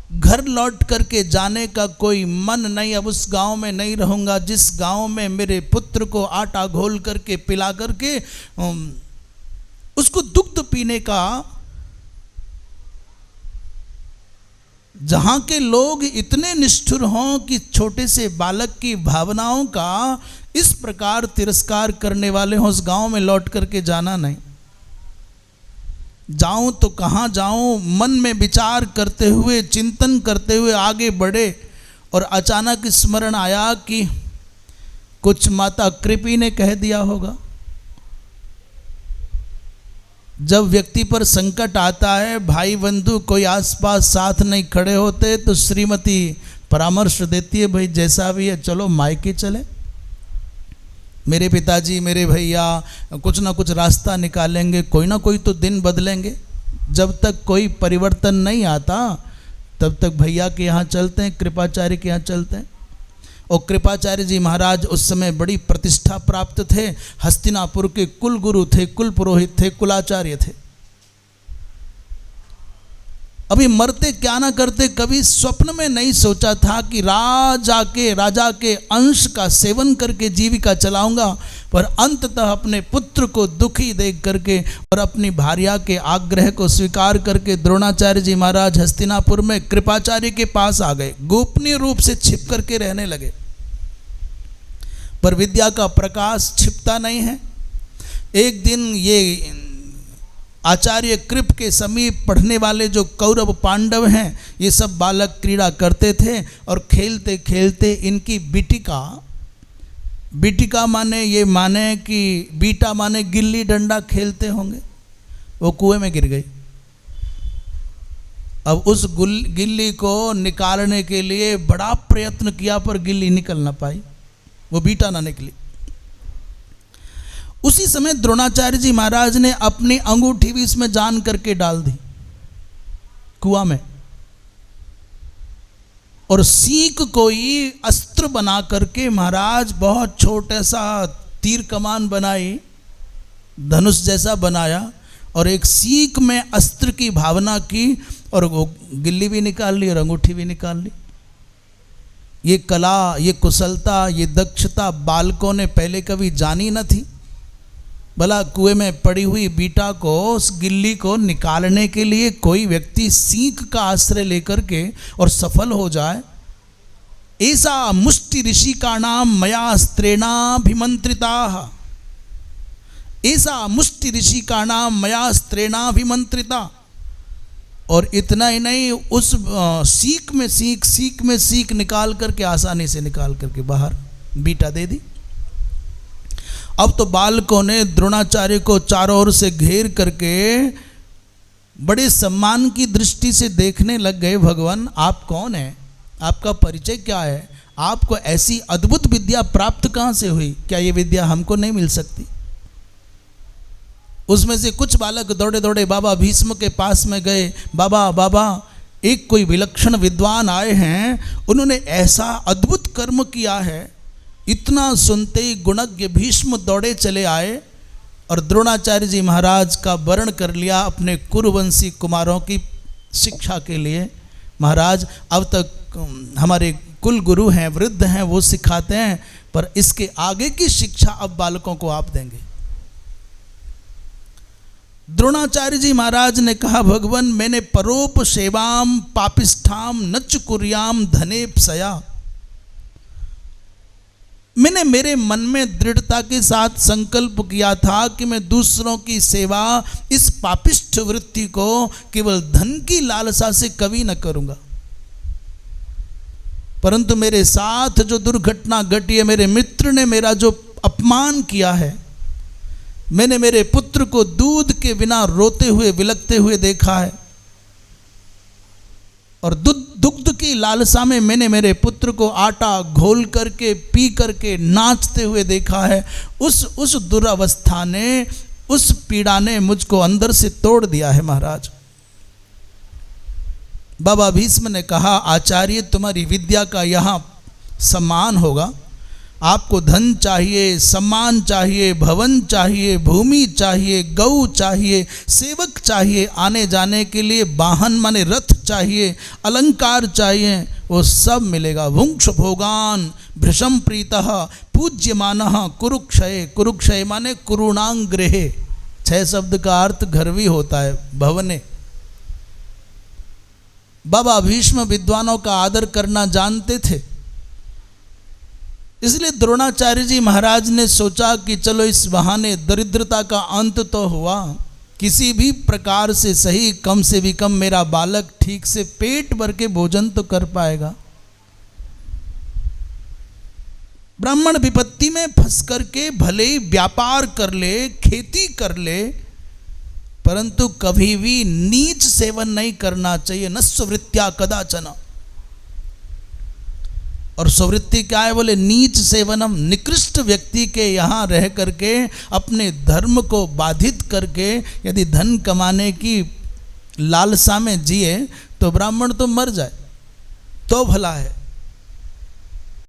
घर लौट करके जाने का कोई मन नहीं, अब उस गांव में नहीं रहूँगा जिस गांव में मेरे पुत्र को आटा घोल करके पिला करके उसको दुग्ध पीने का, जहां के लोग इतने निष्ठुर हों कि छोटे से बालक की भावनाओं का इस प्रकार तिरस्कार करने वाले हों, उस गांव में लौट करके जाना नहीं। जाऊं तो कहाँ जाऊं, मन में विचार करते हुए, चिंतन करते हुए आगे बढ़े और अचानक स्मरण आया कि कुछ माता कृपी ने कह दिया होगा। जब व्यक्ति पर संकट आता है, भाई बंधु कोई आसपास साथ नहीं खड़े होते, तो श्रीमती परामर्श देती है, भाई जैसा भी है चलो मायके चले। मेरे पिताजी, मेरे भैया कुछ ना कुछ रास्ता निकालेंगे, कोई ना कोई तो दिन बदलेंगे। जब तक कोई परिवर्तन नहीं आता तब तक भैया के यहाँ चलते हैं, कृपाचार्य के यहाँ चलते हैं। और कृपाचार्य जी महाराज उस समय बड़ी प्रतिष्ठा प्राप्त थे, हस्तिनापुर के कुल गुरु थे, कुल पुरोहित थे, कुलाचार्य थे। अभी मरते क्या ना करते, कभी स्वप्न में नहीं सोचा था कि राजा के अंश का सेवन करके जीविका चलाऊंगा, पर अंततः अपने पुत्र को दुखी देख करके और अपनी भार्या के आग्रह को स्वीकार करके द्रोणाचार्य जी महाराज हस्तिनापुर में कृपाचार्य के पास आ गए, गोपनीय रूप से छिप करके रहने लगे। पर विद्या का प्रकाश छिपता नहीं है। एक दिन ये आचार्य कृप के समीप पढ़ने वाले जो कौरव पांडव हैं, ये सब बालक क्रीड़ा करते थे और खेलते खेलते इनकी बीटिका माने ये माने कि बीटा माने गिल्ली डंडा खेलते होंगे, वो कुएं में गिर गई। अब उस गिल्ली को निकालने के लिए बड़ा प्रयत्न किया पर गिल्ली निकल ना पाई, वो बीटा ना निकली। उसी समय द्रोणाचार्य जी महाराज ने अपनी अंगूठी भी इसमें जान करके डाल दी कुआं में, और सीख कोई अस्त्र बना करके महाराज बहुत छोटा सा तीर कमान बनाई, धनुष जैसा बनाया, और एक सीख में अस्त्र की भावना की और वो गिल्ली भी निकाल ली और अंगूठी भी निकाल ली। ये कला, ये कुशलता, ये दक्षता बालकों ने पहले कभी जानी न थी। भला कुएं में पड़ी हुई बीटा को, उस गिल्ली को निकालने के लिए कोई व्यक्ति सीख का आश्रय लेकर के और सफल हो जाए, ऐसा मुष्टि ऋषि का नाम मया स्त्रेणाभिमंत्रिता, ऐसा मुष्टि ऋषि का नाम मया स्त्रेणाभिमंत्रिता। और इतना ही नहीं, उस सीख में सीख निकाल करके, आसानी से निकाल करके बाहर बीटा दे दी। अब तो बालकों ने द्रोणाचार्य को चारों ओर से घेर करके बड़े सम्मान की दृष्टि से देखने लग गए। भगवान आप कौन हैं, आपका परिचय क्या है, आपको ऐसी अद्भुत विद्या प्राप्त कहाँ से हुई, क्या ये विद्या हमको नहीं मिल सकती। उसमें से कुछ बालक दौड़े दौड़े बाबा भीष्म के पास में गए, बाबा एक कोई विलक्षण विद्वान आए हैं, उन्होंने ऐसा अद्भुत कर्म किया है। इतना सुनते ही गुणज्ञ भीष्म दौड़े चले आए और द्रोणाचार्य जी महाराज का वर्ण कर लिया अपने कुरुवंशी कुमारों की शिक्षा के लिए। महाराज अब तक हमारे कुल गुरु हैं, वृद्ध हैं, वो सिखाते हैं, पर इसके आगे की शिक्षा अब बालकों को आप देंगे। द्रोणाचार्य जी महाराज ने कहा, भगवान मैंने परोप सेवाम पापिष्ठाम नच कुर्याम धनेप्सया, मैंने मेरे मन में दृढ़ता के साथ संकल्प किया था कि मैं दूसरों की सेवा, इस पापिष्ठ वृत्ति को केवल धन की लालसा से कभी न करूंगा। परंतु मेरे साथ जो दुर्घटना घटी है, मेरे मित्र ने मेरा जो अपमान किया है, मैंने मेरे पुत्र को दूध के बिना रोते हुए विलकते हुए देखा है, और दुग्ध की लालसा में मैंने मेरे पुत्र को आटा घोल करके पी करके नाचते हुए देखा है। उस दुरावस्था ने, उस पीड़ा ने मुझको अंदर से तोड़ दिया है महाराज। बाबा भीष्म ने कहा, आचार्य तुम्हारी विद्या का यहाँ सम्मान होगा, आपको धन चाहिए, सम्मान चाहिए, भवन चाहिए, भूमि चाहिए, गौ चाहिए, सेवक चाहिए, आने जाने के लिए वाहन माने रथ चाहिए, अलंकार चाहिए, वो सब मिलेगा। भुंक्ष भोगान भृशम प्रीतः पूज्यमानः कुरुक्षय। कुरुक्षय माने कुरुणांग गृहे। 6 शब्द का अर्थ घर भी होता है, भवने। बाबा भीष्म विद्वानों का आदर करना जानते थे, इसलिए द्रोणाचार्य जी महाराज ने सोचा कि चलो इस बहाने दरिद्रता का अंत तो हुआ, किसी भी प्रकार से सही, कम से भी कम मेरा बालक ठीक से पेट भर के भोजन तो कर पाएगा। ब्राह्मण विपत्ति में फंस करके भले ही व्यापार कर ले, खेती कर ले, परंतु कभी भी नीच सेवन नहीं करना चाहिए। न स्ववृत्त्या कदाचन। और स्ववृत्ति क्या है बोले? नीच सेवनम। निकृष्ट व्यक्ति के यहाँ रह करके अपने धर्म को बाधित करके यदि धन कमाने की लालसा में जिए तो ब्राह्मण तो मर जाए तो भला है।